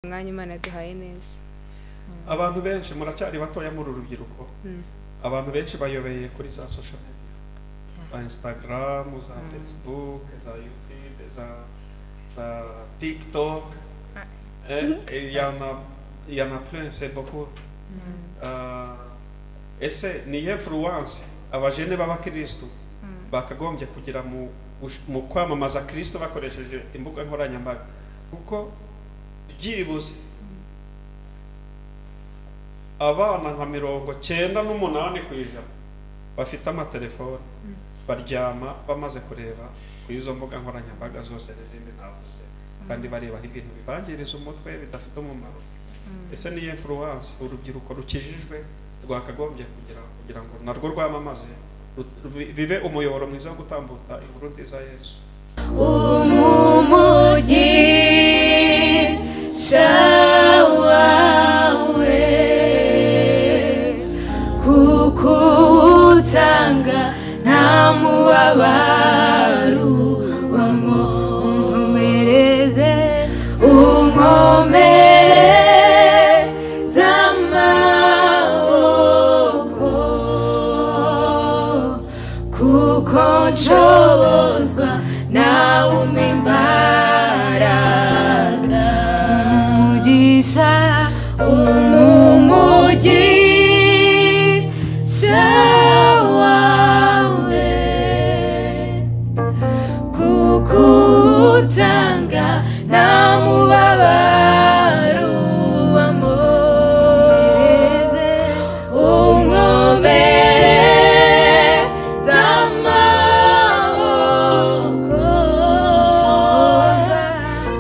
mwanya Imana yaduhaye neza. Abantu benshi muracyari batoya muri urubyiruko. Abantu benshi bayobeye kuri za social media. Za Instagram, za Facebook, za YouTube, za TikTok. Il y en a plein, c'est beaucoup. Ese ni influence abajene b'abakristo bakagombye kugira mu kwamamaza Kristo bakoresheje imbuga nkoranyambaga, kuko byibuze abana nka 98% bafite amatelefone baryama bamaze kureba ku izo mbuga nkoranyambaga zose n'izindi navuze, kandi bareba ibintu bibangiriza umutwe bidafite umumaro. Ese ni influence urubyiruko rukijijwe rwakagombye kugira ngo narwo rwamamaze bibe umuyoboro mwiza wo gutambuka inkuru nziza ya Yesu. Shawawe kukutanga nta mubabaro wamo, unkomereze unkomereze amaboko kuko nshobozwa nawe umpa imbaraga. Umugisha umugisha wawe kuko utanga nta mubabaro ubamo, unkomereze amaboko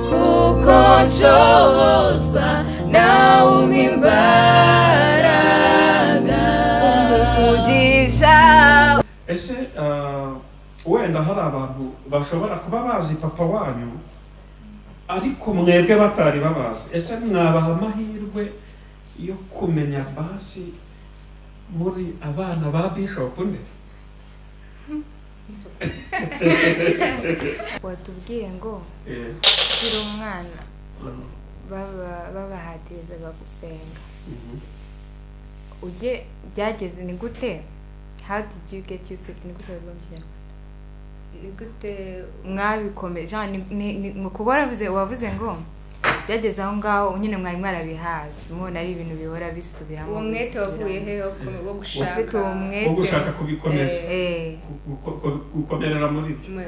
kuko nshobozwa nawe umpa imbaraga. Umugisha. Ese wenda hari abantu bashobora kuba bazi papa wanyu ariko mwebwe batari babazi. Ese mwabaha amahirwe yo kumenya basi muri abana ba Bishop nde? Watubwiye ngo kiri umwana babahatizaga gusenga. Uje byageze ni gute? How did you get used to it? Ni gute wabigombye? Ni gute Mwabikomeje ngo kuba wavuze ngo byageze aho ngaho nyine mwari mwarabihaze mubona ari ibintu bihora bisubiramo. uwo mwete wavuye he wo Wo gushaka kubikomeza, gukomerera muri byo.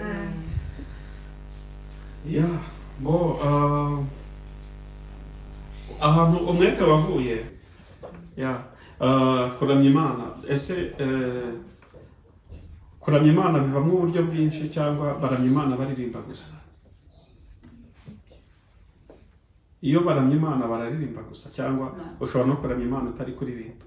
Ya bo ahantu umwete wavuye kuramya Imana. Ese kuramya Imana bivamo uburyo bwinshi cyangwa baramya Imana baririmba gusa? Iyo baramya Imana bararirimba gusa cyangwa ushobora no kuramya Imana utari kuririmba?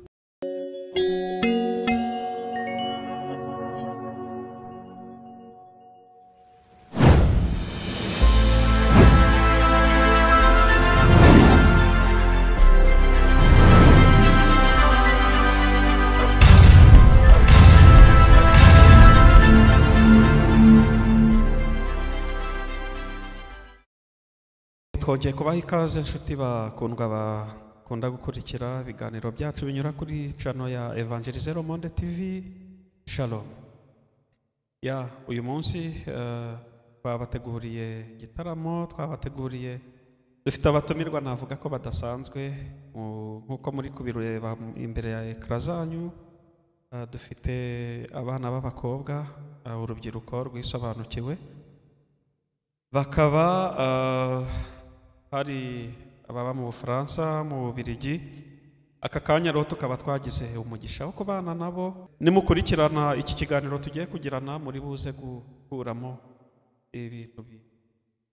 Twongeye kubaha ikaze inshuti bakundwa bakunda gukurikira ibiganiro byacu binyura kuri channel ya Evangeliser Monde TV. Shalom. Uyu munsi twabateguriye igitaramo, twabateguriye dufite abatumirwa navuga ko badasanzwe nkuko muri kubireba imbere ya ekra zanyu. Dufite abana b'abakobwa, urubyiruko rwisobanukiwe, bakaba hari ababa mu Bufaransa, mu Bubiligi. Aka kanya rero tukaba twagize umugisha wo kubana nabo. Nimukurikirana iki kiganiro tugiye kugirana muri buze gukuramo ibintu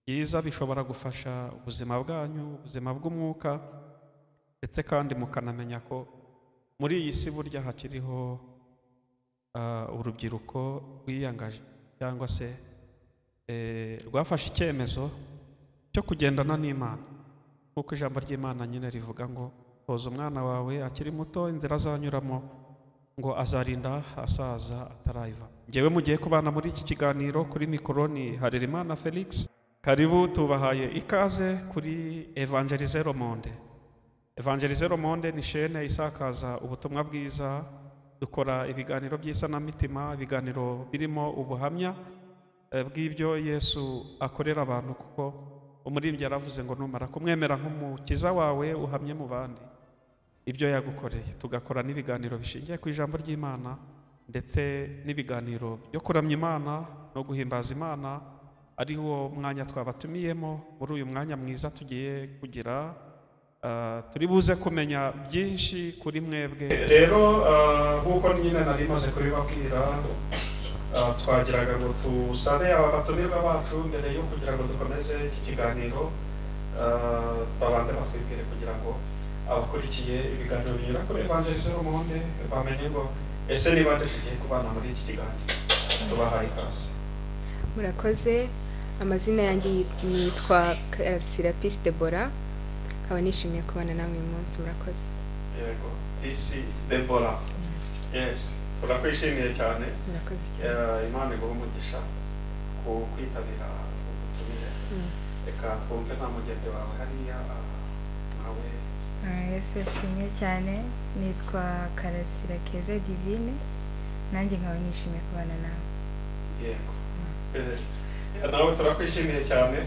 byiza bishobora gufasha ubuzima bwanyu, ubuzima bw'umwuka, ndetse kandi mukanamenya ko muri iyi si burya hakiriho urubyiruko rwiyangaje cyangwa se rwafashe icyemezo cyo kugendana n'Imana, nk'uko ijambo ry'Imana nyine rivuga ngo toza umwana wawe akiri muto inzira azanyuramo ngo azarinda asaza atarayiva. Ngewe mugiye kubana muri iki kiganiro kuri mikoro ni Harerimana Felix. karibu tubahaye ikaze kuri Evangeliser Le Monde. Evangeliser Le Monde ni chaîne isakaza ubutumwa bwiza, dukora ibiganiro by'isanamitima, ibiganiro birimo ubuhamya bw'ibyo Yesu akorera abantu, kuko umuririmbyi yaravuze ngo numara kumwemera nk'umukiza wawe uhamye mu bandi ibyo yagukoreye. Tugakora n'ibiganiro bishingiye ku ijambo ry'Imana ndetse n'ibiganiro byo kuramya Imana no guhimbaza Imana, ari wo mwanya twabatumiyemo muri uyu mwanya mwiza tugiye kugira. Turi buze kumenya byinshi kuri mwebwe. Rero nk'uko nyine nari maze kubibabwira, twagiraga ngo tusabe aba batumirwa bacu mbere yo kugira ngo dukomeze iki kiganiro, babanze batwibwire kugira ngo abakurikiye ibiganiro binyura kuri Evangeliser Le Monde bamenye ngo ese ni bande tugiye kubana muri iki kiganiro. Tubahaye ikaze. Murakoze. Amazina yanjye nitwa Karasirapisi Deborah, nkaba nishimiye kubana namwe uyu munsi. Murakoze. Yego, Pisi Deborah. Yes, turakwishimiye cyane. Murakoze cyane. Imana iguhe umugisha ku kwitabira ubutumire. Reka twumve nta mugenzi wawe hariya nawe. Yesu ashimwe cyane. Nitwa Karasira Keza Divine, nanjye nkaba nishimiye kubana nawe. Yego. Nawe turakwishimiye cyane.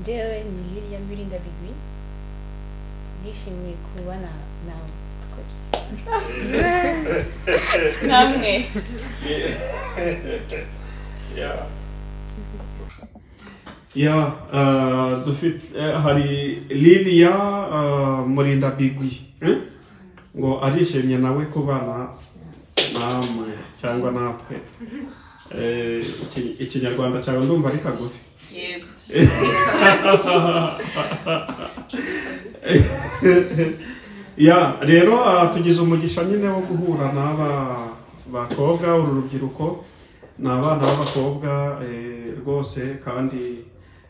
Njyewe ni Lilian Birinda Bigwi, nishimiye kubana nawe. Namwe. Dufite hari Lilia Murinda Bigwi ngo arishimye nawe kubana namwe cyangwa natwe. Ikinyarwanda cyawe ndumva ari kagufi. Yego. Rero tugize umugisha nyine wo guhura n'aba bakobwa. Uru rubyiruko ni abana b'abakobwa rwose, kandi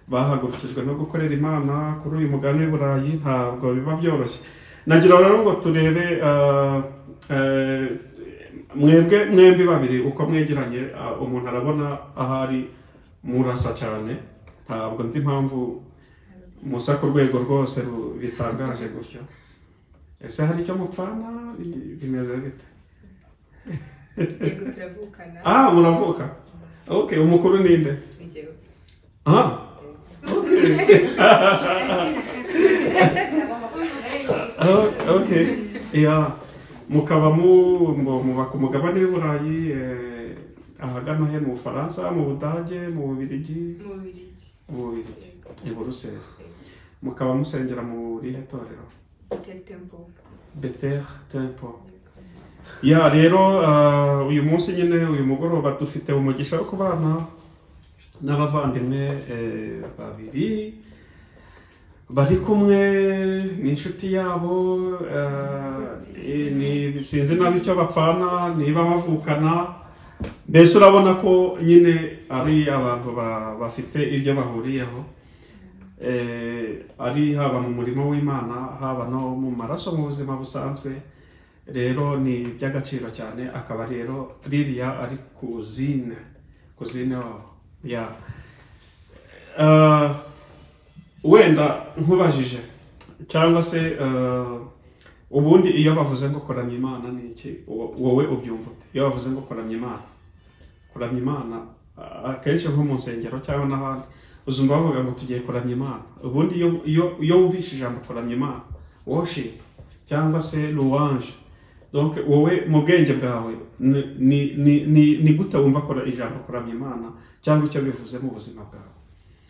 bahagurukijwe no gukorera Imana kuri uyu mugabane w'i Burayi. Ntabwo biba byoroshye. Nagira rero ngo turebe mwembi babiri uko mwegeranye. Umuntu arabona ahari murasa cyane, ntabwo nzi impamvu musa ku rwego rwose bitangaje gutyo. Ese hari icyo mupfana? Bimeze bite? Yego, turavukana. Muravuka. Okay, umukuru ninde? Njyewe. Okay. Mukaba muba ku mugabane w'i Burayi, ahagana he? Mu Bufaransa, mu Budage, mu Bubiligi? Mu Bubiligi. Mu Bubiligi, i Buruseli. Mukaba musengera muri he torero? Betel Temple. Rero uyu munsi nyine, uyu mugoroba dufite umugisha wo kubana n'abavandimwe babiri bari kumwe n'inshuti yabo. Sinzi nabi icyo bapfana, niba bavukana. Mbese urabona ko nyine ari abantu bafite ibyo bahuriyeho, ari haba mu murimo w'Imana, haba no mu maraso mu buzima busanzwe. Rero ni iby'agaciro cyane. Akaba rero Lilia ari kuzine wabo. Wenda nkubajije, cyangwa se ubundi iyo bavuze ngo kuramya Imana ni iki, wowe ubyumva ute? Iyo bavuze ngo kuramya Imana akenshi nko mu nsengero cyangwa n'ahandi uzumva bavuga ngo tugiye kuramya Imana. Ubundi iyo wumvishe ijambo kuramya Imana, worship cyangwa se louange, donc wowe mu bwenge bwawe ni gute wumva ijambo kuramya Imana cyangwa icyo bivuze mu buzima bwawe?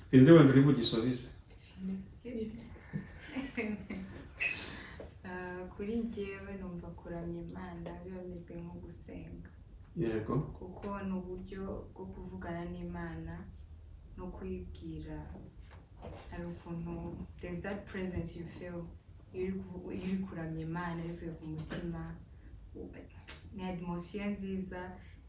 Sinzi wenda uri bugisubize. Kuri njyewe numva kuramya Imana biba bimeze nko gusenga. Yego. Kuko ni uburyo bwo kuvugana n'Imana no kuyibwira. Hari ukuntu there's that presence you feel iyo uri kuramya Imana bivuye ku mutima. Ni atmosphere nziza.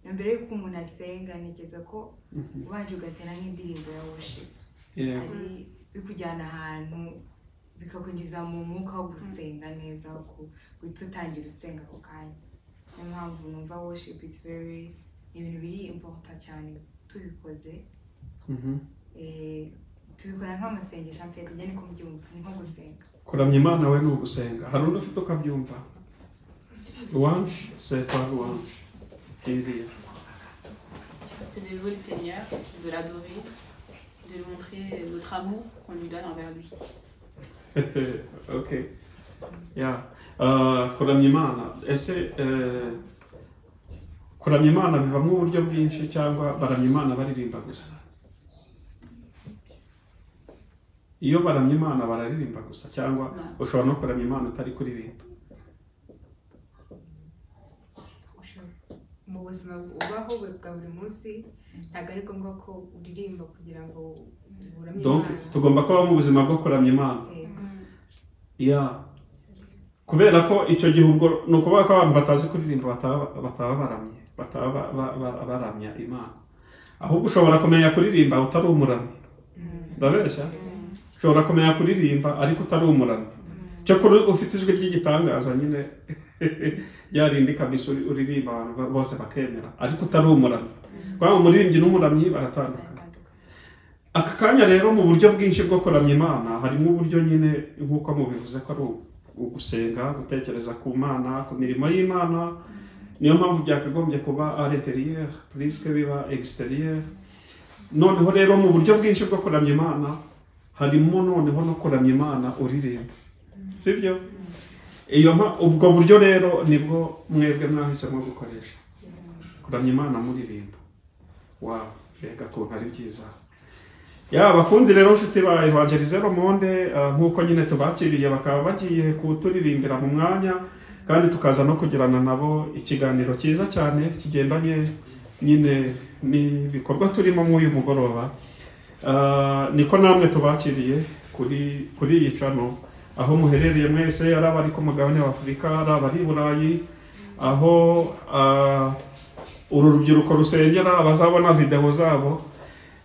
Mbere y'uko umuntu asenga, ntekereza ko ubanje ugatera nk'indirimbo ya worship. Ari bikujyana ahantu bikakwinjiza mu mwuka wo gusenga neza, guhita utangira usenga ako kanya. Niyo mpamvu numva worship is very ibintu biri important cyane tubikoze. tubikora nk'amasengesho mfite njye niko mbyumva ni nko gusenga. kuramya Imana we ni ugusenga. Hari undi ufite ukabyumva? Louange, c'est pas louange. Kyrie. C'est de louer le Seigneur, de l'adorer, de lui montrer notre amour qu'on lui donne envers lui. Okay. Yeah. Kuramya Imana. Ese kuramya Imana bivamo uburyo bwinshi cyangwa baramya Imana baririmba gusa? Iyo baramya Imana bararirimba gusa cyangwa ushobora no kuramya Imana utari kuririmba? Mu buzima ubaho bwa buri munsi ntabwo ari ngombwa ko uririmba kugira ngo uramye Donc Imana. tugomba kuba mu buzima bwo kuramya Imana. Kubera ko icyo gihe ubwo ni ukuvuga ko abantu batazi kuririmba bataba baramye, bataba baramya Imana. Ahubwo ushobora kumenya kuririmba utari umuramyi. Ndabeshya? Ushobora kumenya kuririmba ariko utari umuramyi. Cyo kuri ufite ijwi ry'igitangaza nyine ryarindi kabisa uririmba abantu bose bakemera ariko utari umuramyi. Kwa umuririmbyi n'umuramyi baratandukana. Aka kanya rero mu buryo bwinshi bwo kuramya Imana harimo uburyo nyine nk'uko mubivuze ko ari ugusenga, gutekereza ku Mana, ku mirimo y'Imana. Niyo mpamvu byakagombye kuba à l'intérieur plus que biba extérieur. Noneho rero mu buryo bwinshi bwo kuramya Imana harimo noneho no kuramya Imana uririmba. Sibyo? Ubwo buryo rero nibwo mwebwe mwahisemo gukoresha. Kuramya Imana muririmba. Wow, rega ko ari byiza. Bakunzi rero nshuti ba Evangelize Le Monde, nk'uko nyine tubakiriye bakaba bagiye kuturirimbira mu mwanya kandi tukaza no kugirana nabo ikiganiro cyiza cyane kigendanye nyine n'ibikorwa turimo mu uyu mugoroba. Niko namwe tubakiriye kuri iyi channel aho muherereye mwese, ari abari ku mugabane wa Afurika, ari abari Burayi, aho uru rubyiruko rusengera, abazabona video zabo.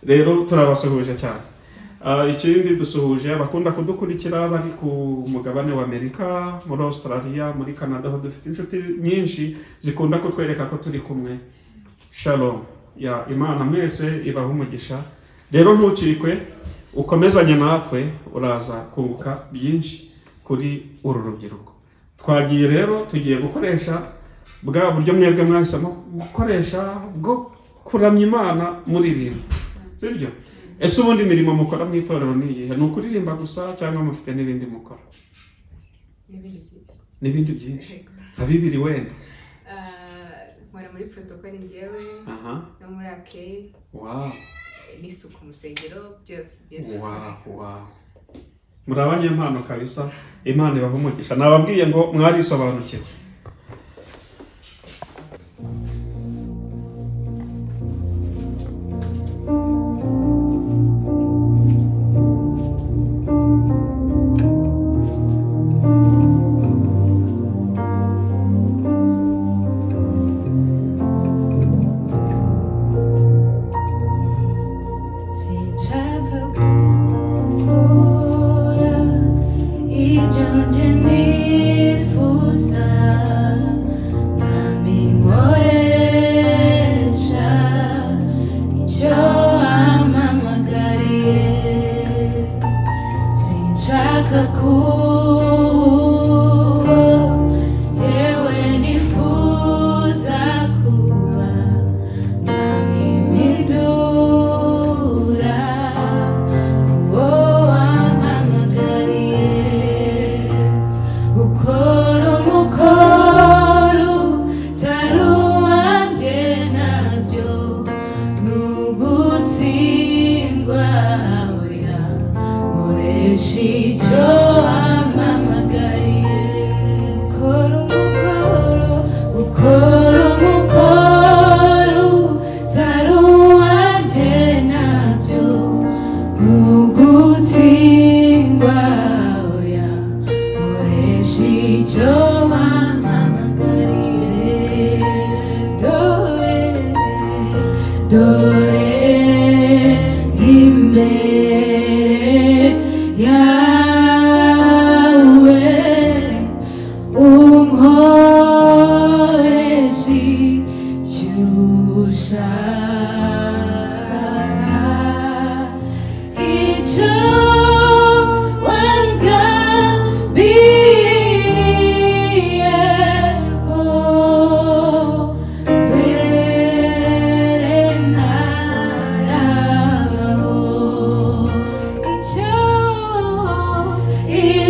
Rero turabasuhuje cyane. Ikindi dusuhuje abakunda kudukurikira bari ku mugabane wa Amerika, muri Australia, muri Canada, aho dufite inshuti nyinshi zikunda kutwereka ko turi kumwe. Shalom. Imana mwese ibahe umugisha. Rero ntucikwe, ukomezanye natwe uraza kunguka byinshi kuri uru rubyiruko. Twagiye rero tugiye gukoresha bwa buryo mwebwe mwahisemo gukoresha bwo kuramya Imana muririmba. Sibyo? Ese ubundi mirimo mukora mu itorero ni iyihe? Ni ukuririmba gusa cyangwa mufite n'ibindi mukora? N'ibindi byinshi. Abibiri wenda. Nkora muri protocol njyewe. No muri akeye. Wow. N'isuku mu rusengero byose. Wow. Muri abanyempano kabisa. Imana ibahe umugisha. Nababwiye ngo mwarisobanukiwe.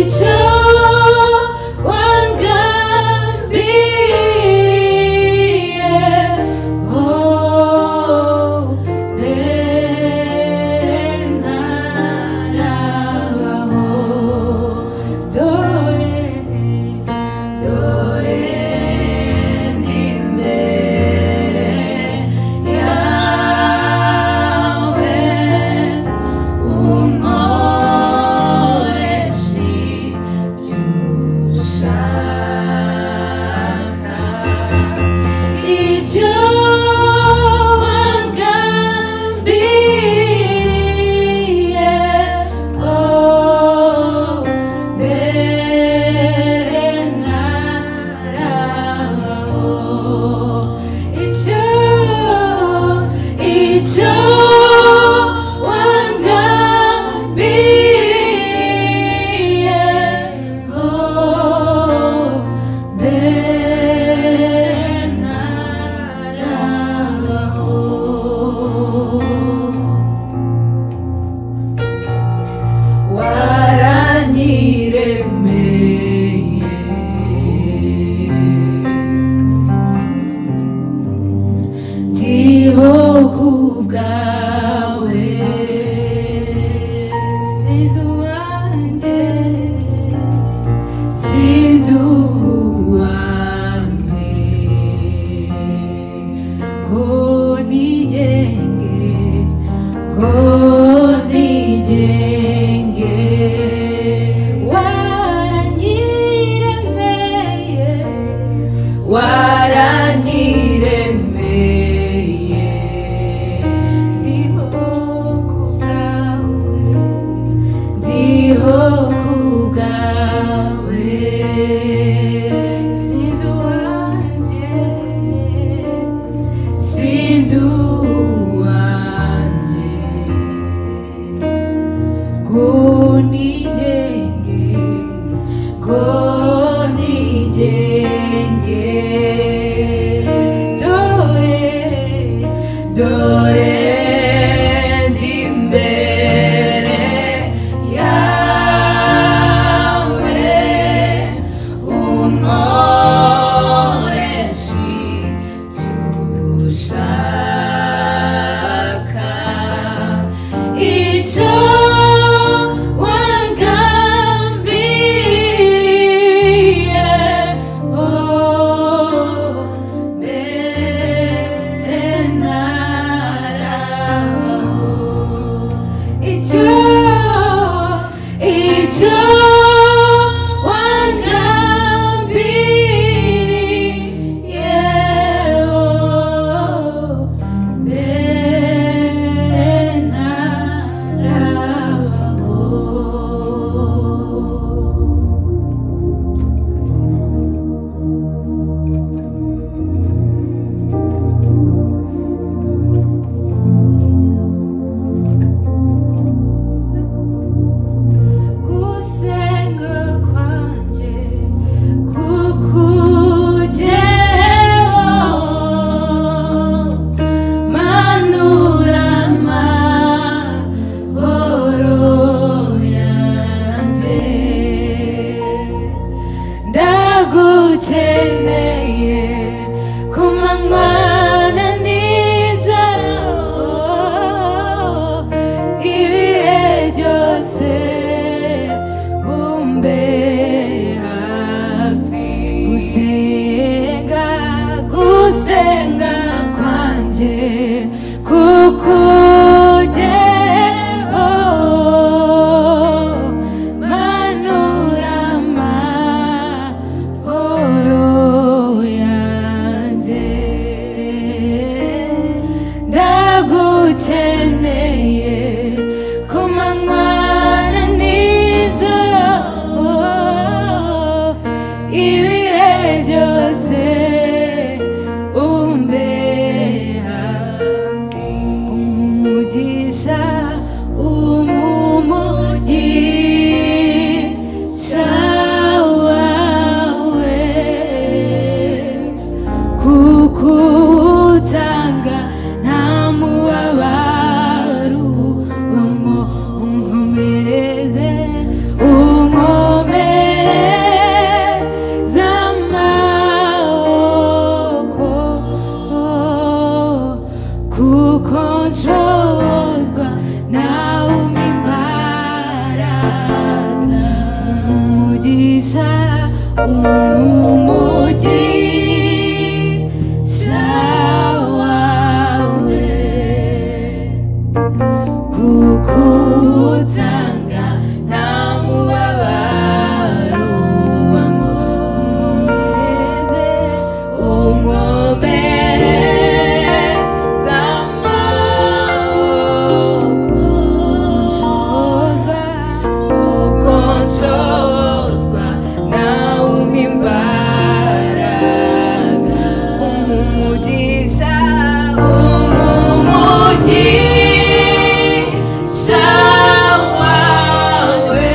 icyo wangambiriye, oh, mbere ntarabaho, dore ndi imbere yawe, unkoreshe ibyo ushaka, ibyo wangambiriye, oh, mbere ntarabaho, icyo wangambiriye, oh, mbere ntarabaho. Waranyiremeye, ndiho kubwawe, sindi uwanjye, sindi uwanjye, ngo nigenge, ngo nigenge, waranyiremeye, waranyiremeye, ndiho kubwawe, ndiho kubwawe, sindi uwanjye, sindi uwanjye, ngo nigenge, ngo nigenge, dore ndi imbere yawe, unkoreshe ibyo ushaka, icyo wangambiriye, oh, mbere ntarabaho, icyo wangambiriye, oh, mbere ntarabaho. Gusenga kwanjye kukugereho, manura amahoro yanjye, ndagukeneye ku manywa na nijoro, ibihe byose umbe hafi, gusenga kwanjye kukugereho, manura amahoro yanjye. umugisha umugisha wawe kuko utanga nta mubabaro ubamo unkomereze unkomereze amaboko uko nshozwa nawe umpa imbaraga umugisha wawe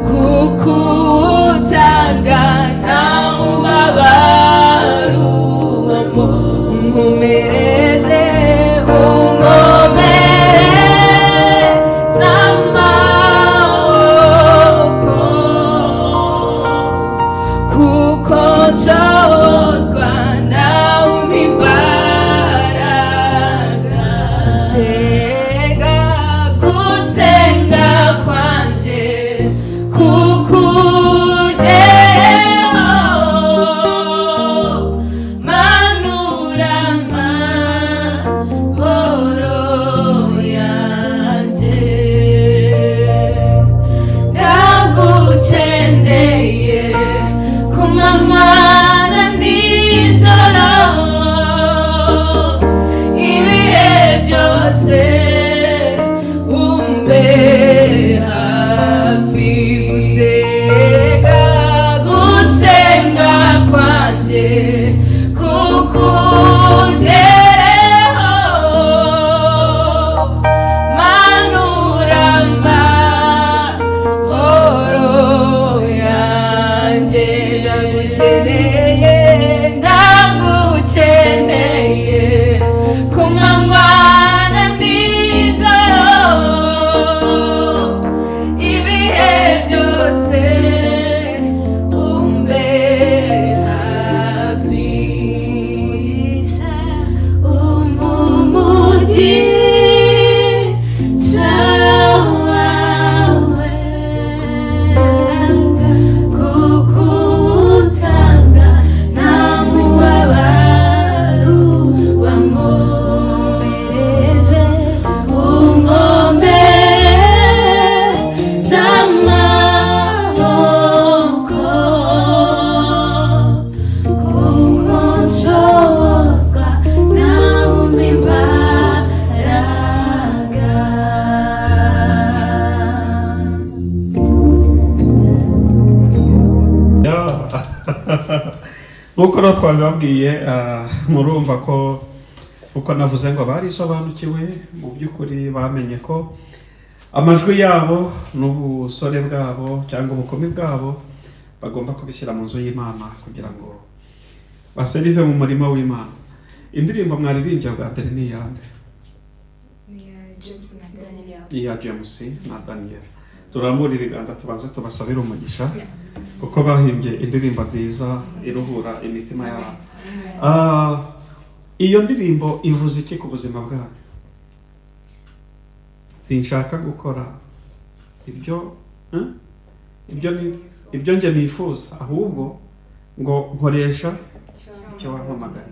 kuko utanga nta mubabaro ubamo unkomereze unkomereze amaboko kuko nshozwa nawe umpa imbaraga gusenga kwanjye kukugereho manura amahoro yanjye ndagukeneye ku manywa na nijoro ibihe byose umbe hafi gusenga kwanjye kukugereho manura amahoro yanjye ndagukeneye ku manywa na nijoro ibihe byose umbe hafi umugisha wawe kuko utanga nta mubabaro ubamo unkomereze unkomereze amaboko kuko nshozwa nawe umpa imbaraga. nk'uko rero twabibabwiye murumva ko uko navuze ngo barisobanukiwe mu by'ukuri bamenye ko amajwi yabo n'ubusore bwabo cyangwa ubukumi bwabo bagomba kubishyira mu nzu y'Imana kugira ngo baserive mu murimo w'Imana. Indirimbo mwaririmbye bwa mbere ni iyande? Iya James na Daniel. Turambura ibiganza tubanze tubasabira umugisha kuko bahimbye indirimbo nziza iruhura imitima y'abantu. Iyo ndirimbo ivuze iki ku buzima bwanyu? Sinshaka gukora ibyo nge nifuza, ahubwo ngo nkoresha icyo wampamagaye.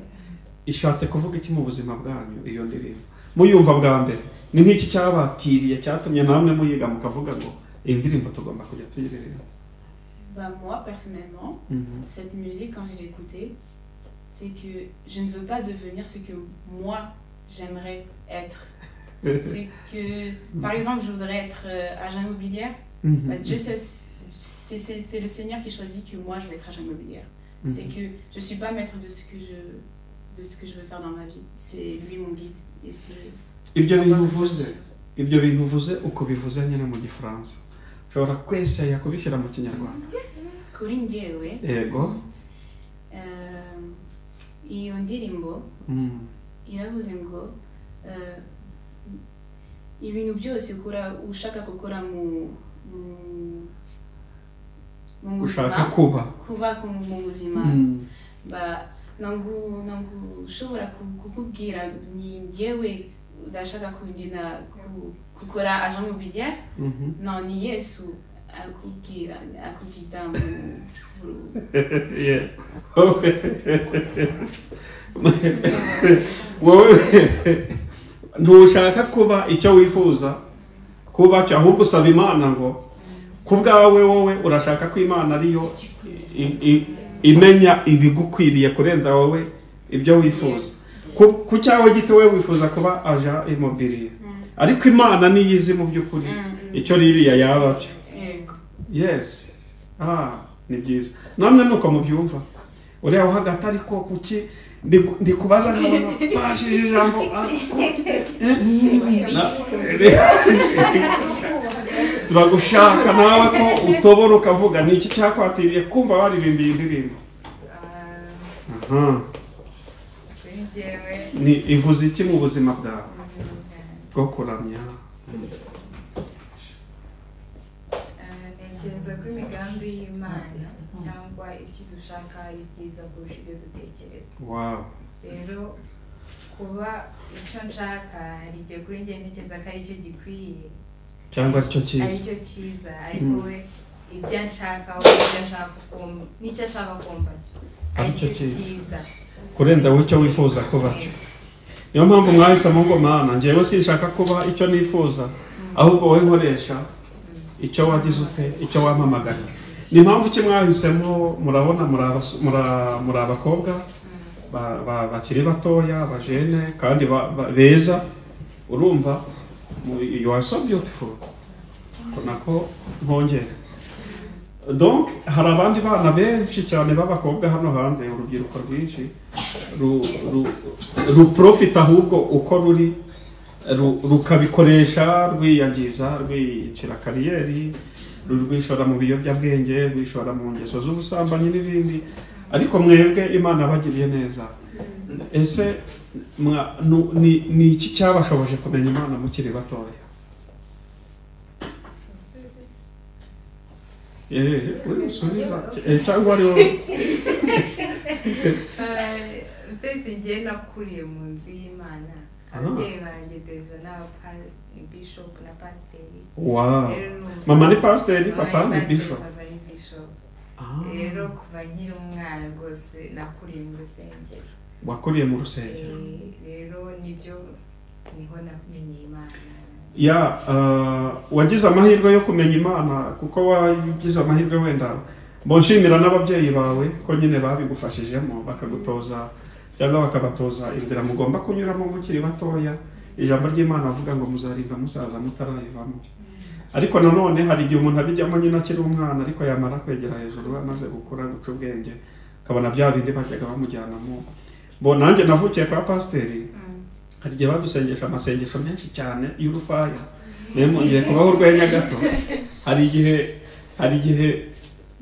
Ishatse kuvuga iki mu buzima bwanyu iyo ndirimbo? Muyumva bwa mbere ni nk'iki cyabatiriye cyatumye namwe muyiga mukavuga ngo iyi ndirimbo tugomba kujya tuyiririmba? Moi, personnellement, cette musique, quand je l'ai écoutée, c'est que je ne veux pas devenir ce que moi, j'aimerais être. C'est que, par exemple, je voudrais être agent immobilière. Dieu, c'est le Seigneur qui choisit que moi, je vais être agent immobilière. C'est que je ne suis pas maître de ce que je veux faire dans ma vie. C'est lui mon guide. Et c'est... ibyo bintu uvuze uko bivuze nyine mu gifaransa ushobora kwesaya kubishyira mu kinyarwanda? Kuri njyewe yego iyo ndirimbo iravuze ngo ibintu byose ushaka gukora mu ushaka kuba mu buzima nangu ushobora kukubwira ni njyewe ndashaka kugenda gukora agent immobilière. Non, ni Yesu akubwira akugitamu Yeah. Wowe ntushaka kuba icyo wifuza kuba cyo, ahubwo usaba Imana ngo ku bwawe wowe urashaka ko Imana ariyo imenya ibigukwiriye kurenza wowe ibyo wifuza. Ku cyawe gito wowe wifuza kuba aja immobilier, ariko Imana niyizi mu by'ukuri icyo ririya yaba cyo. Yes. Ni byiza. Namwe nuko mubyumva. Uriya uhagata ariko kuki ndi kubaza n'abantu bashije ijambo turagushaka nawe ko utobora ukavuga ni iki cyakwatiriye kumva waririmbiye indirimbo. Ni ivuze iki mu buzima bwawe bwo kuramya? Ntekereza ko imigambi y'Imana cyangwa ibyo dushaka ari byiza kurusha ibyo dutekereza. Wow. Rero kuba icyo nshaka hari igihe kuri njye ntekereza ko ari cyo gikwiye cyangwa aricyo cyiza, aricyo cyiza, ariko we ibyo nshaka n'icyo ashaka kumva aricyo cyiza kurenza wowe icyo wifuza kuba cyo. Niyo mpamvu mwahisemo ngo Mana njyewe sinshaka kuba icyo nifuza, ahubwo wowe nkoresha icyo wagize ute, icyo wampamagara. Ni impamvu ki mwahisemo, murabona muri abakobwa bakiri batoya, abajene kandi beza, urumva you are so beautiful. Nako mpongere. Donc hari abandi bana benshi cyane b'abakobwa hano hanze, urubyiruko rwinshi ruprofita ahubwo uko ruri rukabikoresha rwiyangiza, rwicira kariyeri, rwishora mu biyobyabwenge, rwishora mu ngeso z'ubusambanyi n'ibindi. Ariko mwebwe Imana bagiriye neza. Ese ni iki cyabashoboje kumenya Imana mukiri batoya? Cyangwa ari wowe? Mfite njye nakuriye mu nzu y'Imana. Ababyeyi banjye deja ni bishop na pasiteri. Wow. Mama ni pasiteri, papa ni bishop. Rero kuva nkiri umwana rwose nakuriye mu rusengero. Wakuriye mu rusengero? Rero nibyo niho namenye Imana. Wagize amahirwe yo kumenya Imana kuko wagize amahirwe wenda bonshimira n'ababyeyi bawe ko nyine babigufashijemo bakagutoza cyangwa bakabatoza inzira mugomba kunyuramo mukiri batoya. Ijambo ry'Imana avuga ngo muzarinda musaza mutarayivamo. Ariko nanone hari igihe umuntu abijyamo nyine akiri umwana, ariko yamara kwegera hejuru amaze gukura guca ubwenge akabona bya bindi bajyaga bamujyanamo. Bo nanjye navukiye kwa pasiteri, hari igihe badusengesha amasengesho menshi cyane y'urufaya. Ngiye kubaho urwenya gato. Hari igihe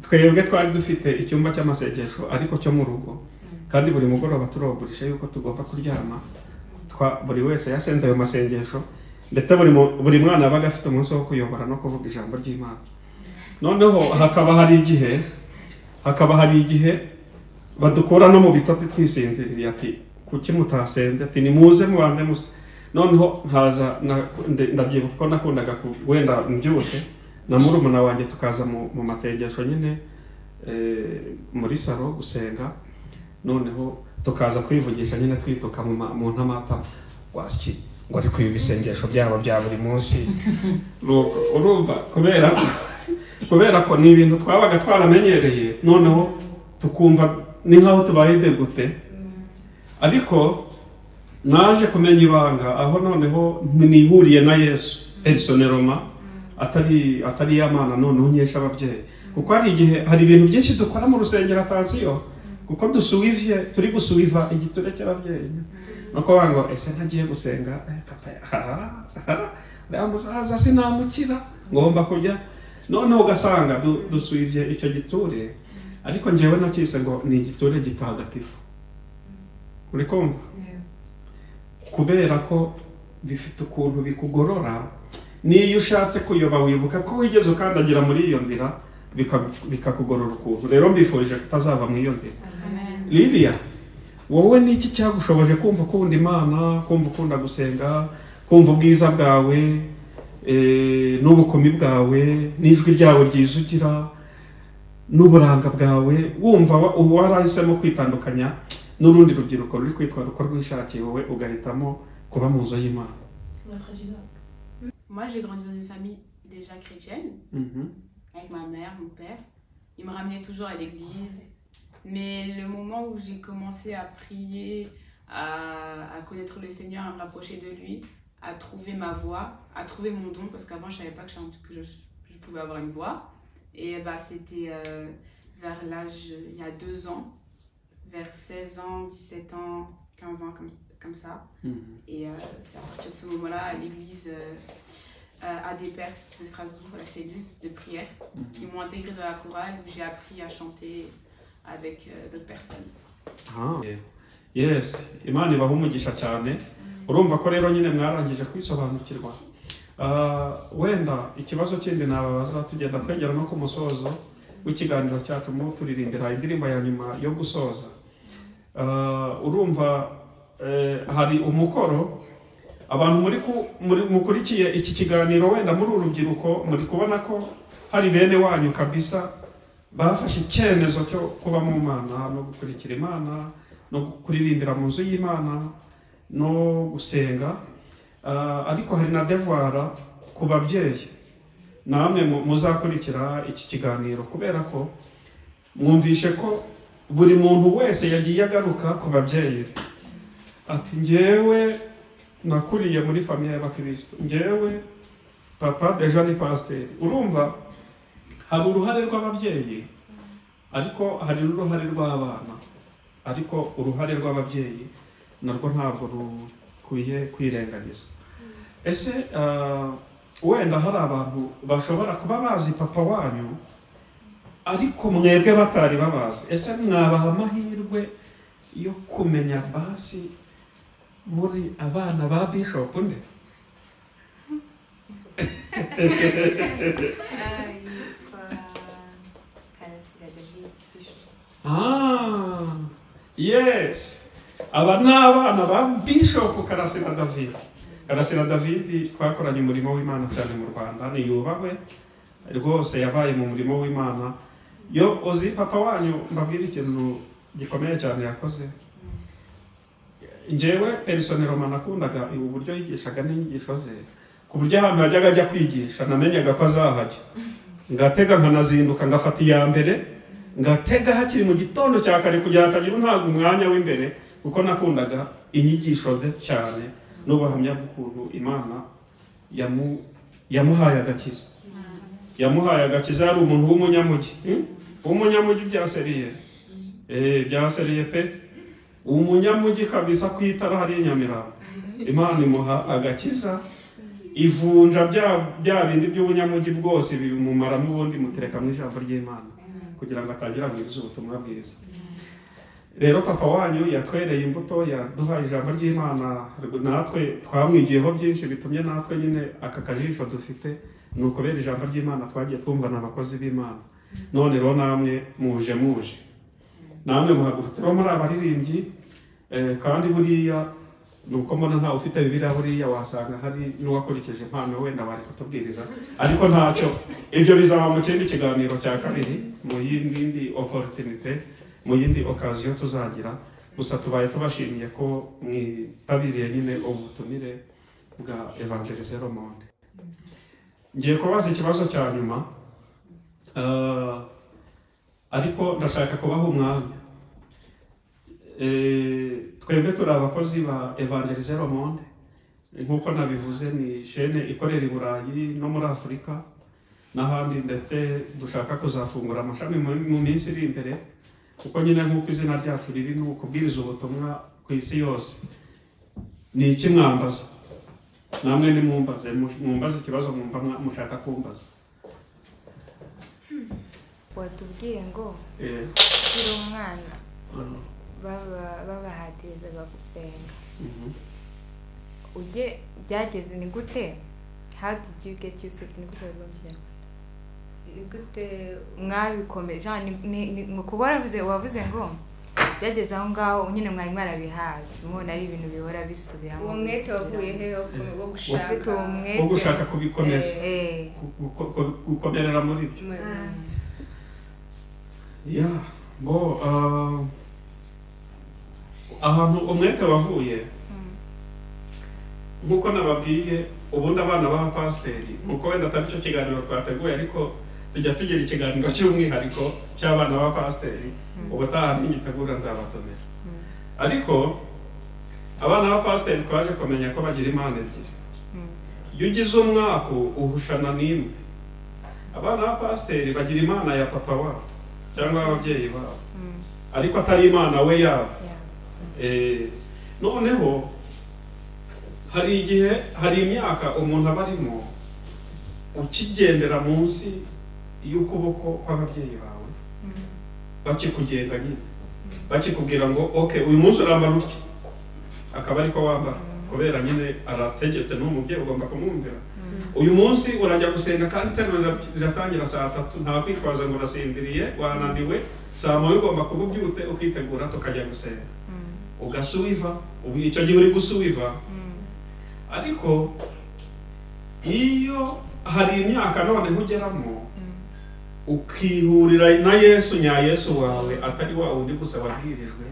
twebwe twari dufite icyumba cy'amasengesho ariko cyo mu rugo, kandi buri mugoroba turogurisha yuko tugomba kuryama. Buri wese yasenze ayo masengesho, ndetse buri mwana yabaga afite umunsi wo kuyobora no kuvuga ijambo ry'Imana. Noneho hakaba hari igihe badukura no mu bitotsi twisinziriye, ati kuki mutasenze, ati nimuze mubanze muze. Noneho nkaza ndabyibuka ko nakundaga wenda mbyutse na murumuna wanjye tukaza mu masengesho nyine muri salo gusenga. Noneho tukaza twivugisha nyine twituka mu ntamata wasiki ngo ari kwiba isengesho byabo bya buri munsi. Urumva kubera ko ni ibintu twabaga twaramenyereye, noneho tukumva ni nkaho tubaye degute. Ariko naje kumenya ibanga aho noneho nihuriye na Yesu personellement, atari y'Imana, noneho nkesha ababyeyi. Kuko hari ibintu byinshi dukora mu rusengero atansiyo, kuko turi gusuiva igiture cy'ababyeyi. Nuko bango ese ntagiye gusenga, papa ya musaza sinamukira ngomba kujya. Noneho ugasanga dusuivye icyo giture, ariko njyewe nakise ngo ni igiture gitagatifu. Uri kumva? Kubera ko bifite ukuntu bikugorora, niyo ushatse kuyoba wibuka ko wigeze ukandagira muri iyo nzira bikakugorora ukuntu. Rero mbifurije kutazava mu iyo nzira. Lilia, wowe ni iki cyagushoboje kumva ukunda Imana, kumva ukunda gusenga, kumva ubwiza bwawe, n'ubukumi bwawe n'ijwi ryawe ryiza ugira n'uburanga bwawe wumva warahisemo kwitandukanya n'urundi rubyiruko ruri kwitwara uko rwishakiye wowe ugahitamo kuba mu nzu y'Imana? Moi, j'ai grandi dans une famille déjà chrétienne, avec ma mère, mon père. Ils me ramenaient toujours à l'église. Mais le moment où j'ai commencé à prier, à connaître le Seigneur, à me rapprocher de lui, à trouver ma voix, à trouver mon don, parce qu'avant, je ne savais pas que je pouvais avoir une voix. Et bah, c'était vers l'âge, il y a 2 ans, vers 16 ans, 17 ans, 15 ans, comme ça. Et c'est à partir de ce moment-là, à l'église ADPER de Strasbourg, la cellule de prière, qui m'ont intégré dans la chorale, où j'ai appris à chanter avec d'autres personnes. Yes, Imana ibaha umugisha cyane. Urumva ko rero nyine mwarangije kwisobanukirwa. Wenda ikibazo kindi nababaza tugenda twegera no ku musozo w'ikiganiro cyacu mu turirimbira indirimbo ya nyuma yo gusoza. Urumva hari umukoro abantu mukurikiye iki kiganiro wenda muri urubyiruko muri kubona ko hari bene wanyu kabisa bafashe icyemezo cyo kuba mu Mana no gukurikira Imana no kuririmbira mu nzu y'Imana no gusenga, ariko hari na devoir ku babyeyi namwe muzakurikira iki kiganiro, kubera ko mwumvishe ko buri muntu wese yagiye agaruka ku babyeyi ati ngewe nakuriye muri famiye y'abakristo, ngewe papa deja ni pasteur. Urumva hari uruhare rw'ababyeyi ariko hari n'uruhare rw'abana, ariko uruhare rw'ababyeyi narwo ntabwo rukwiye kwirengagizwa. Ese wenda hari abantu bashobora kuba bazi papa wanyu ariko mwebwe batari babazi, ese mwabaha amahirwe yo kumenya basi muri abana ba Bishop nde? Yes, aba ni abana ba Bishop Karasira David. Karasira David twakoranye umurimo w'Imana cyane mu Rwanda, ni yubahwe rwose, yabaye mu murimo w'Imana. Yo ozi papa wanyu mbabwira ikintu gikomeye cyane yakoze. Njyewe personnellement nakundaga uburyo yigishaga n'inyigisho ze, ku buryo ahantu yajyaga ajya kwigisha namenyaga ko azahajya, ngatega nkanazinduka ngafata iya mbere, ngatega hakiri mu gitondo cya kare kugira hatagira ntabwo umwanya w'imbere, kuko nakundaga inyigisho ze cyane n'ubuhamya bw'ukuntu Imana yamuhaye agakiza. Yamuhaye agakiza, ari umuntu w'umunyamugi, w'umunyamugi byaseriye pe, umunyamugi kabisa kwitara hari Nyamirambo. Imana imuha agakiza, ivunja bya bindi by'ubunyamugi bwose bimumara mu bundi mutereka mu ijambo ry'Imana kugira ngo atangira kubwiriza ubutumwa bwiza. Rero papa wanyu yatwereye imbuto, yaduhaye ijambo ry'Imana, natwe twamwigiyeho byinshi bitumye natwe nyine aka kajisho dufite ni ukubera ijambo ry'Imana twagiye twumva n'abakozi b'Imana. None rero namwe muje namwe muhagurutse muri abaririmbyi, kandi buriya nuko mbona nta ufite Bibiliya buriya wasanga hari n'uwakurikije impano wenda bari kutubwiriza, ariko ntacyo, ibyo bizaba mu kindi kiganiro cya kabiri, mu yindi opportunité, mu yindi occasion tuzagira. Gusa tubaye tubashimiye ko mwitabiriye nyine ubutumire bwa Evangeliser Le Monde. Ngiye kubaza ikibazo cya nyuma, ariko ndashaka kubaha umwanya. Twebwe turi abakozi ba Evangeliser Le Monde, nk'uko nabivuze ni chaîne ikorera i Burayi no muri Afurika n'ahandi, ndetse dushaka kuzafungura amashami mu minsi iri imbere, kuko nyine nk'uko izina ryacu riri ni ukubwiriza ubutumwa ku isi yose. Ni iki mwambaza? Namwe nimumbaze, mwumbaze ikibazo mwumva mushaka kumbaza. Watubwiye ngo uri umwana babahatirizaga gusenga, ujye byageze ni gute? How did you get used to it? Ni gute wabibonye? Gute mwabikomeje? Ni kuba wavuze ngo byageze aho ngaho nyine mwari mwarabihazi mubona ari ibintu bihora bisubiramo uwo mwete wavuye he wo gushaka ufite uwo mwete wo gushaka kubikomeza gukomerera muri byo ya bo ahantu umwete wavuye nk'uko nababwiye ubundi abana b'abapasiteri nuko wenda atari cyo kiganiro twateguye ariko tujya tugira ikiganiro cy'umwihariko cy'abana b'abapasiteri ubutaha ntigitegura nzabatumira ariko abana b'abapasiteri twaje kumenya ko bagira impano ebyiri iyo ugize umwaka uhushana n'imwe abana b'abapasiteri bagira imana ya papa wabo cyangwa ababyeyi babo ariko atari imana we yabo noneho hari igihe hari imyaka umuntu aba arimo ukigendera munsi y'ukuboko kw'ababyeyi bawe bakikugenga nyine bakikubwira ngo okay uyu munsi urambara utya akaba ariko wambara kubera nyine arategetse n'umubyeyi ugomba kumwumvira uyu munsi urajya gusenga kandi iteraniro riratangira saa 3 nta kwitwaza ngo urasinziriye wananiwe saa 9 ugomba kuba ubyutse ukitegura tukajya gusenga ugasubiva icyo gihe uri gusubiva ariko iyo hari imyaka none ugeramo ukihurira na Yesu nya Yesu wawe atari wa undi gusa wabwirijwe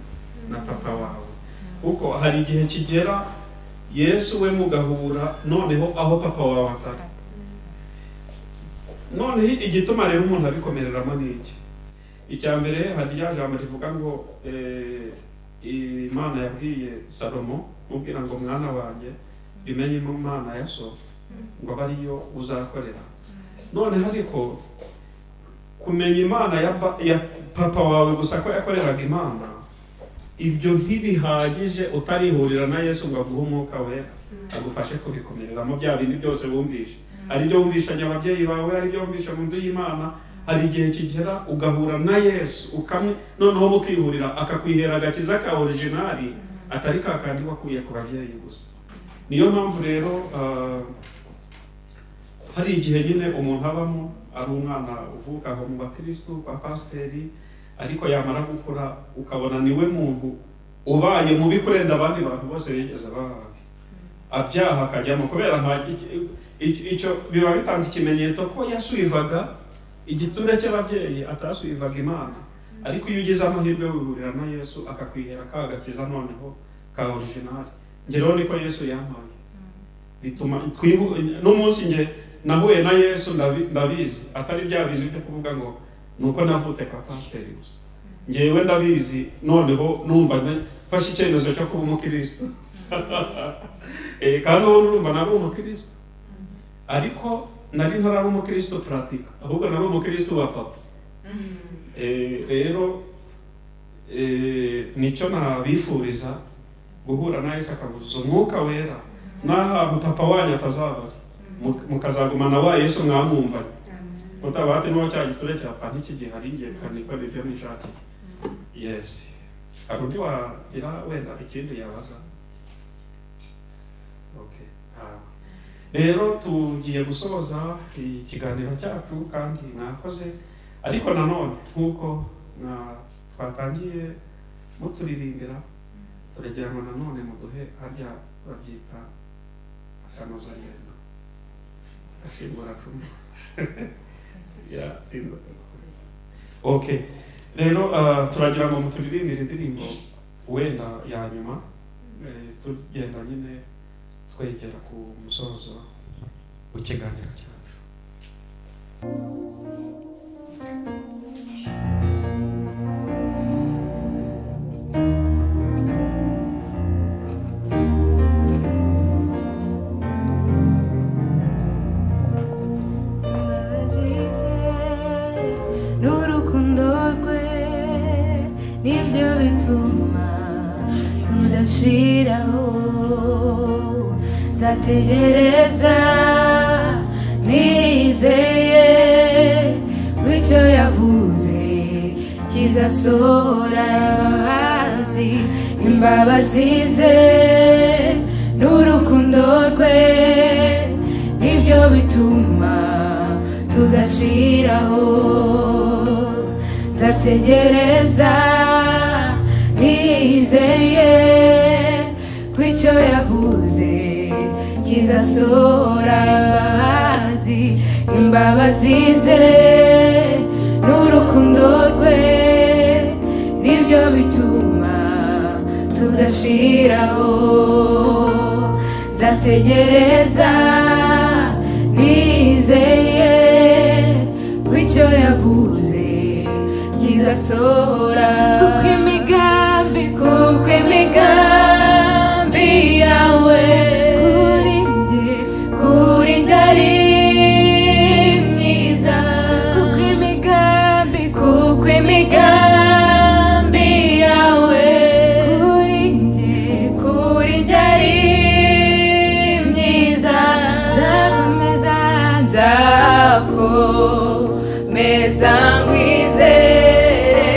na papa wawe uko hari igihe kigera Yesu we mugahura noneho aho papa wawe atari none igituma rero umuntu abikomereramo n'iki icyambere hari rya jambo rivuga ngo Imana yabwiye Salomo mubwira ngo mwana wanjye bimenye Imana ya so ngo bariyo uzakorera none ariko kumenya Imana ya papa wawe gusa ko yakoreraga Imana ibyo ntibihagije utarihurira na Yesu ngo aguhe umwuka wera agufashe kubikomereramo bya bindi byose wumvisha ari byo wumvishanya ababyeyi bawe ari byo wumvisha mu nzu y'Imana hari igihe kigera ugahura na Yesu ukamwe noneho mukihurira akakwihera agakiza ka originali atari ka kandi wakuye ku babyeyi gusa niyo mpamvu rero hari igihe nyine umuntu abamo ari umwana uvuka aho mu bakristo kwa pasiteri ariko yamara gukura ukabona niwe muntu ubaye mubi kurenza abandi bantu bose bigeze babaye abyaha akajyamo kubera nta icyo biba bitanze ikimenyetso ko yasubivaga igiture cy'ababyeyi atasubivaga Imana ariko iyo ugize amahirwe wihurira na Yesu akakwihera kagakiza noneho ka original ngero niko Yesu yampaye bituma n'umunsi nge nahuye na Yesu ndabizi atari bya bintu byo kuvuga ngo nuko navutse kwa pasiteri gusa ngewe ndabizi noneho numva fashe icyemezo cyo kuba umukristo kandi ubu urumva nari umukristo ariko nari ntarari umukristo pratika ahubwo nari umukristo wa papa rero nicyo nabifuriza guhura na Yesu akabuzuza umwuka wera n'ahantu papa wanyu atazabara mukazagumana wa Yesu mwamwumvanye utabate n'uwo cya giture cya pani kigihe hari ngiye kandi ko nibyo nishakiye yes hari undi wagira wenda ikindi yabaza okay rero tugiye gusoza ikiganiro cyacu kandi nakoze ariko nanone nk'uko twatangiye muturirimbira turagira ngo nanone muduhe harya babyita akanozagenda ashingura cumu ya sinda okay rero turagira ngo muturirimbire indirimbo wenda ya nyuma tugenda nyine twegera ku musozo w'ikiganiro cyacu nibyo bituma tudashiraho nzategereza nizeye w'icyo yavuze kizasohora azi imbabazi ze n'urukundo rwe nibyo bituma tudashiraho nzategereza nizeye ko icyo yavuze kizasohora. Imbabazi ze n'urukundo rwe nibyo bituma tudashiraho. Nzategereza nizeye ko icyo yavuze kizasohora. Kuko imigambi yawe kuri njye ari myiza. Kuko imigambi yawe kuri njye ari myiza. Nzakomeza nzakomeza nkwizere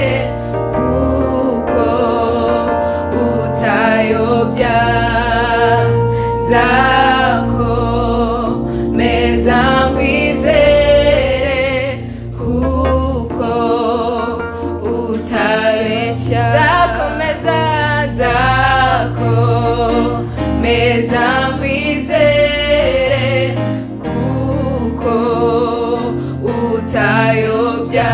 kuko utayobya. Nzakomeza nkwizere kuko utabeshya. Nzakomeza nkwizere kuko utayobya.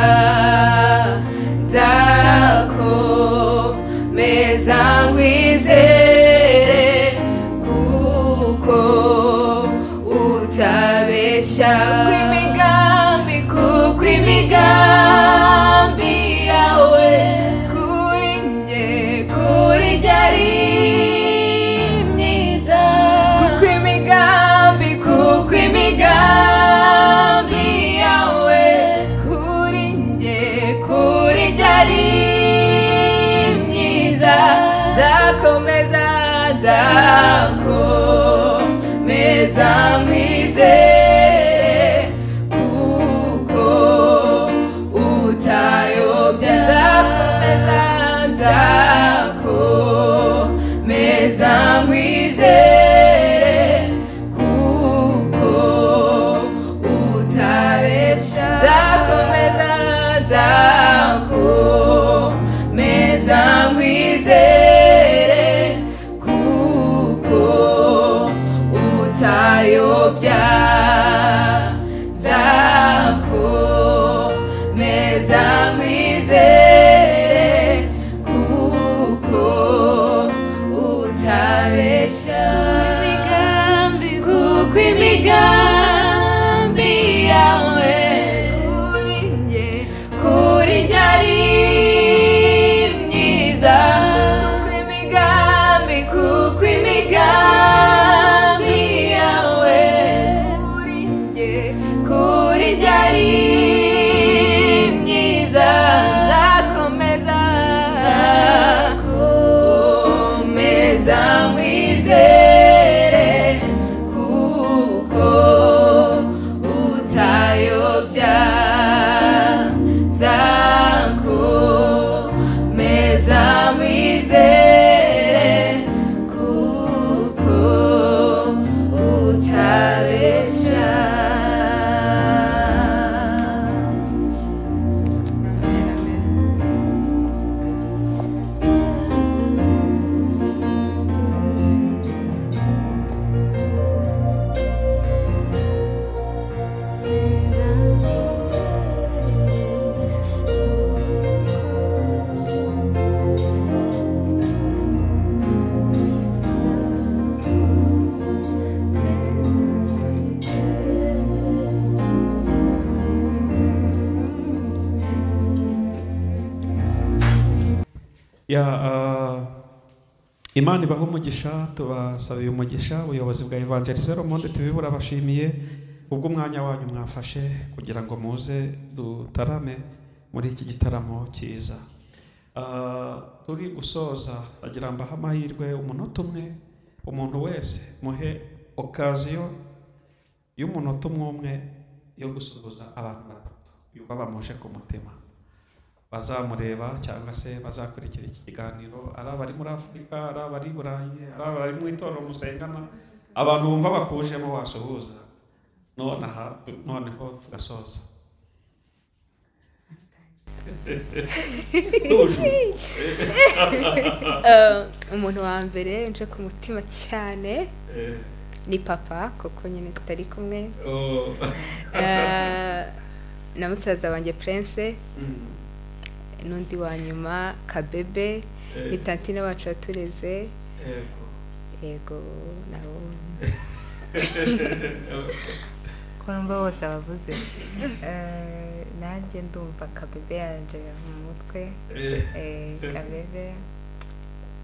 Nzakomeza nkwizere kuko utabeshya. Kuko imigambi yawe kuri njye ari myiza. Kuko imigambi yawe kuri njye ari myiza. Nzakomeza nkwizere kuko utayobya. Nzakomeza nkwizere kuko utabeshya. Nzakomeza nkwizere kuko utayobya. Nzakomeza nkwizere kuko utabeshya. Kuko imigambi yawe kuri njye ari myiza. Kuko imigambi yawe kuri njye ari myiza. Nzakomeza nkwizere kuko utayobya. Nzakomeza nkwizere kuko utabeshya. Imana ibaha umugisha. Tubasabiye umugisha. Ubuyobozi bwa Evangelisation Monde TV burabashimiye ubw'umwanya wanyu mwafashe kugira ngo muze dutarame muri iki gitaramo cyiza. Turi gusoza agira mbaha amahirwe umunota umwe, umuntu wese muhe okaziyo y'umunota umwe yo gusuhuza abantu batatu yumva bamuje ku mutima. Bazamureba cyangwa se bazakurikira iki kiganiro, ari abari muri Afurika, ari abari Burayi, ari abari mu itorero musengana, abantu bumva bakujemo wasuhuza. noneho tugasoza. umuntu wa mbere nje ku mutima cyane ni papa kuko nyine tutari kumwe na musaza wanjye Prince n'undi wa nyuma Kabebe ni tantine wacu yatureze yego nabo kumva bose abavuze nanjye ndumva Kabebe yanje mu mutwe Kabebe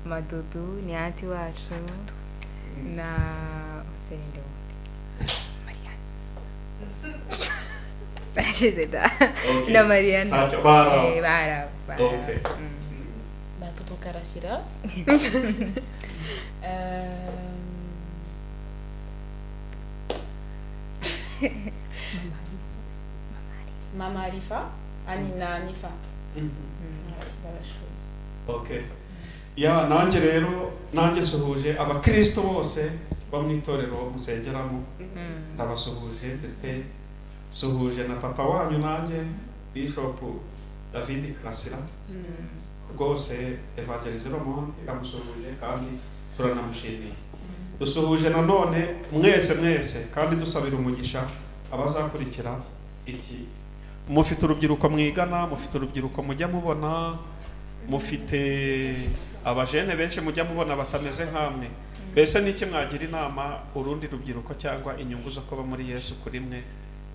Madudu ni anti wacu na Serinde Mariana Ashize da na Mariana bara Okay. Tonton Karasira. Mama Alifa, Anina Anifa. Okay. Ya nanjye rero nanjye nsuhuje abakristo bose bo mu itorero musengeramo ndabasuhuje ndetse suhuje na papa wanyu nanjye Bishop David Karasira rwose Evangelist Roman yamusuhuje kandi turanamushimiye dusuhuje nanone mwese kandi dusabira umugisha abazakurikira iki mufite urubyiruko mwigana mufite urubyiruko mujya mubona mufite abajene benshi mujya mubona batameze nkamwe mbese niki mwagira inama urundi rubyiruko cyangwa inyungu zo kuba muri Yesu kuri mwe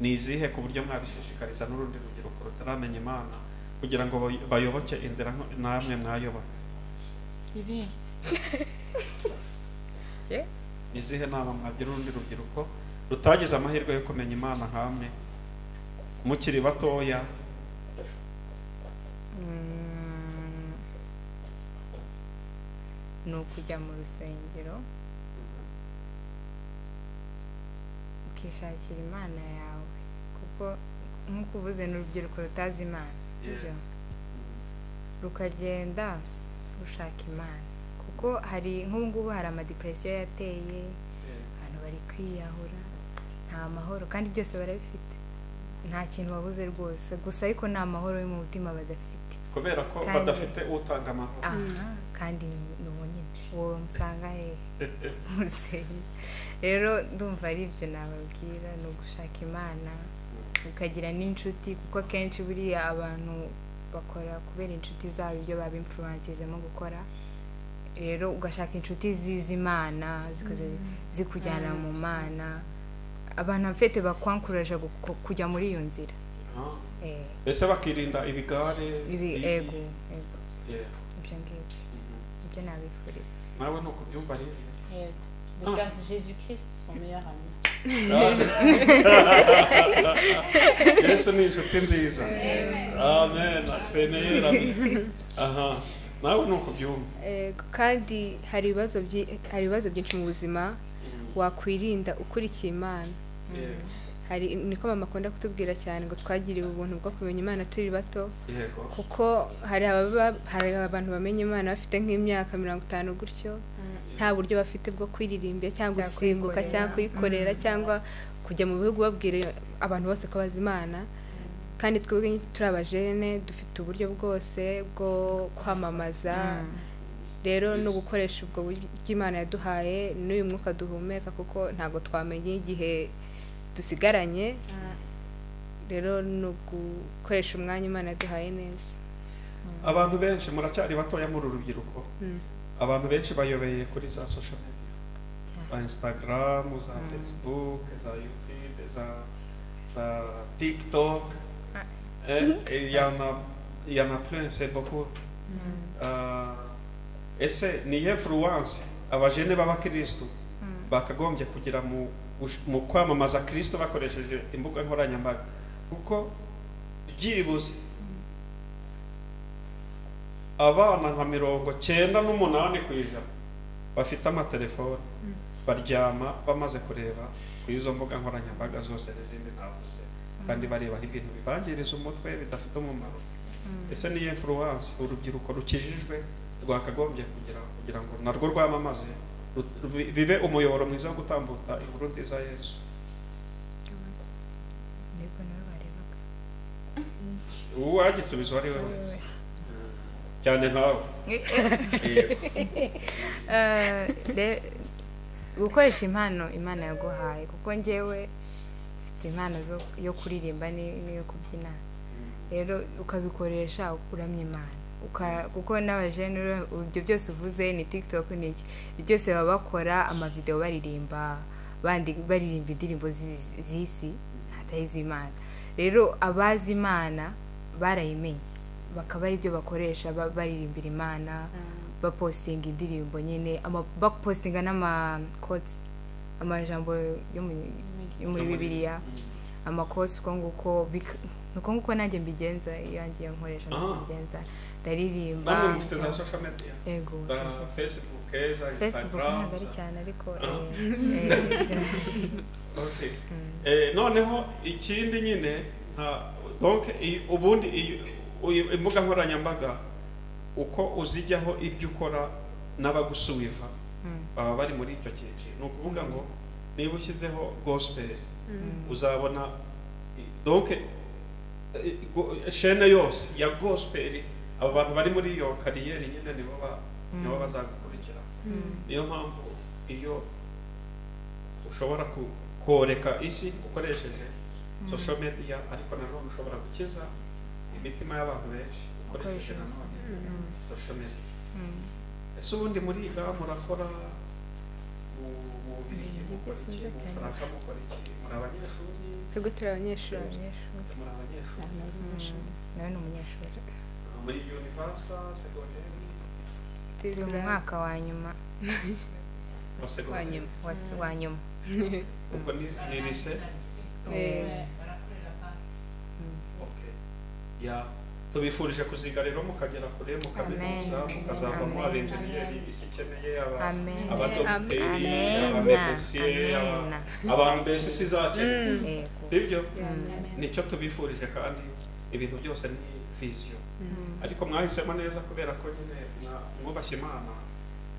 nizihe ku buryo mwabishishikariza n'urundi rubyiruko rutaramenya Imana kugira ngo bayoboke inzira namwe mwayobotse ibi nizihe nama mwagira urundi rubyiruko rutagize amahirwe yo kumenya Imana nkamwe mukiri batoya ni ukujya mu rusengero ukishakira Imana yawe kuko nk'uko uvuze ni urubyiruko rutazi Imana rukagenda rushaka Imana kuko hari nk'ubungubu hari amadepresiyo yateye abantu bari kwiyahura nta mahoro kandi byose barabifite nta kintu babuze rwose gusa ariko nta mahoro yo mu mutima badafite kubera ko badafite utanga amahoro kandi n'uwo nyine uwo musanga rero ndumva ari ibyo nababwira ni ugushaka Imana ukagira n'inshuti kuko akenshi buriya abantu bakora kubera inshuti zabo ibyo babimfluencizemo gukora rero ugashaka inshuti zizi Imana zikujyana mu Mana abantu bafite bakwankuraje kujya muri iyo nzira ese bakirinda ibigare ego ibyo ngibyo ibyo nabifuriza nawe nuko byumva rero regarde Jésus-Christ son meilleur ami. Yesu ni inshuti nziza amen asenera aha nawe nuko byumva kandi hari ibibazo byinshi mu buzima wakwirinda ukurikiye Imana hari niko mama akunda kutubwira cyane ngo twagiriwe ubuntu bwo kumenya Imana turi bato kuko hari abantu bamenya Imana bafite nk'imyaka 50 gutyo nta buryo bafite bwo kwiririmbira cyangwa gusimbuka cyangwa kuyikorera cyangwa kujya mu bihugu babwira abantu bose ko bazi Imana kandi twebwe turi abajene dufite uburyo bwose bwo kwamamaza rero no gukoresha ubwo bw'Imana yaduhaye n'uyu mwuka duhumeka kuko ntago twamenye igihe dusigaranye rero no gukoresha umwanya Imana yaduhaye neza abantu benshi muracyari batoya muri urubyiruko abantu benshi bayobeye kuri za social media za Instagram za Facebook za YouTube za TikTok il y en a plein c'est beaucoup ese ni influence abajene b'abakristo bakagombye kugira mu kwamamaza Kristo bakoresheje imbuga nkoranyambaga kuko byibuze abana nka 98% bafite amatelefone baryama bamaze kureba ku izo mbuga nkoranyambaga zose n'izindi navuze kandi barebaho ibintu bibangiriza umutwe bidafite umumaro ese ni influence urubyiruko rukijijwe rwakagombye kugira ngo narwo rwamamaze bibe umuyoboro mwiza wo gutambutsa inkuru nziza Yesu uwagisubiza ari we wese cyane nkawe. gukoresha impano Imana yaguhaye, kuko njyewe mfite impano yo kuririmba n'iyo kubyina, rero ukabikoresha ukuramya Imana, kuko n'abajene ibyo byose uvuze ni TikTok n'iki byose baba bakora amavideo baririmba baririmba indirimbo z'isi atari iz'Imana. Rero abazi Imana barayimenye, bakaba ari byo bakoresha baririmbira Imana, bapostinga indirimbo nyine, bapostinga n'amakots, amajambo yo muri Bibiliya, amakots uko nguko nanjye mbigenza, yanjye yankoresha mbigenza, ndaririmba. Namwe mufite za social media? Yego, Facebook, Instagram ntabwo ari cyane ariko okay. Noneho ikindi nyine donc ubundi imbuga nkoranyambaga uko uzijyaho ibyo ukora n'abagusubiza baba bari muri icyo cyiciro. Ni ukuvuga ngo niba ushyizeho gospel uzabona donc chaîne yose ya gospel, abo bantu bari muri iyo kariyeri nyine nibo bazagukurikira. Niyo mpamvu iyo ushobora koreka isi ukoresheje social media, ariko nanone ushobora gukiza imitima y'abantu benshi ukoresheje social media. Ese ubundi muriga murakora mu Bubiligi, mukora iki, mu Bufaransa mukora iki? Muri abanyeshuri? Twebwe turi abanyeshuri. Muri abanyeshuri? nawe ni umunyeshuri muri university secondary? turi mu mwaka wa nyuma wa nyuma ubwo ni lycée? Okay. Ya tubifurije kuziga rero mukagera kure, mukaminuza, mukazavamo abenjeniyeri isi ikeneye, abadogiteri, abamedisiye, abantu mbese isi izakeneye. Sibyo? Nicyo tubifurije, kandi ibintu byose ni vision. Ariko mwahisemo neza kubera ko nyine mwubashye Imana,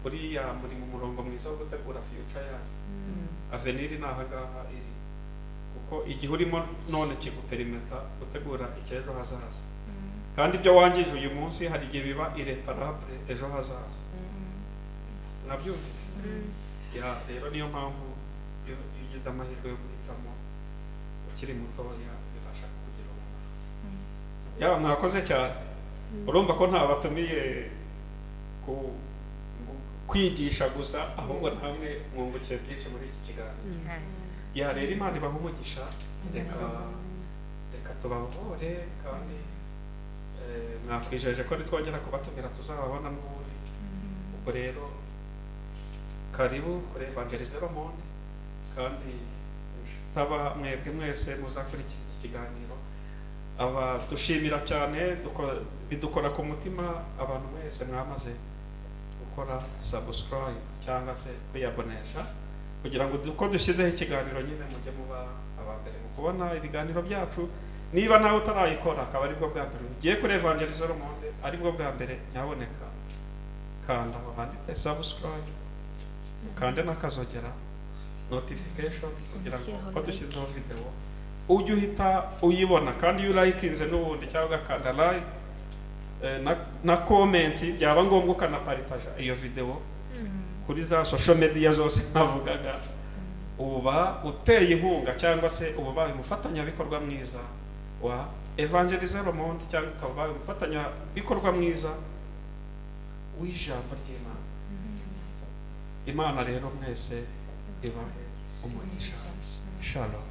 buriya muri mu murongo mwiza wo gutegura future yacu. Avenir ni aha ngaha iri, kuko igihe urimo none kiguperimeta gutegura icy'ejo hazaza, kandi ibyo wangije uyu munsi hari igihe biba irreparable ejo hazaza. Nabyumva. Rero niyo mpamvu iyo ugize amahirwe yo guhitamo ukiri mutoya bibasha kukugira umumaro. Mwakoze cyane. Urumva ko nta batumiye kwigisha gusa, ahubwo namwe mwungukiye byinshi muri iki kiganiro. Rero Imana ibaha umugisha, reka tubabohore, kandi mwatwijeje ko nitwongera kubatumira tuzababona n'ubundi. Ubwo rero karibu kuri Evangeliste Le Monde, kandi saba mwebwe mwese muzakurikira iki kiganiro. Dushimira cyane, bidukora ku mutima abantu mwese mwamaze gukora subscribe cyangwa se kwiyabonesha, kugira ngo uko dushyizeho ikiganiro nyine mujye muba abambere mu kubona ibiganiro byacu. Niba nawe utarayikora akaba aribwo bwa mbere ugiye kuri Evangeliste Le Monde, aribwo bwa mbere nyaboneka kanda aho handitse subscribe, kande n'akazogera notification, kugira ngo uko dushyizeho video ujye uhita uyibona. Kandi iyo urayikinze n'ubundi cyangwa ugakanda like na comment, byaba ngombwa ukanaparitaja iyo video kuri za social media zose navugaga, uba uteye inkunga cyangwa se uba umufatanyabikorwa mwiza wa Evangeliste Le Monde, cyangwa ukaba umufatanyabikorwa mwiza w'ijambo ry'Imana. Imana rero mwese ibahe umugisha. Shalom.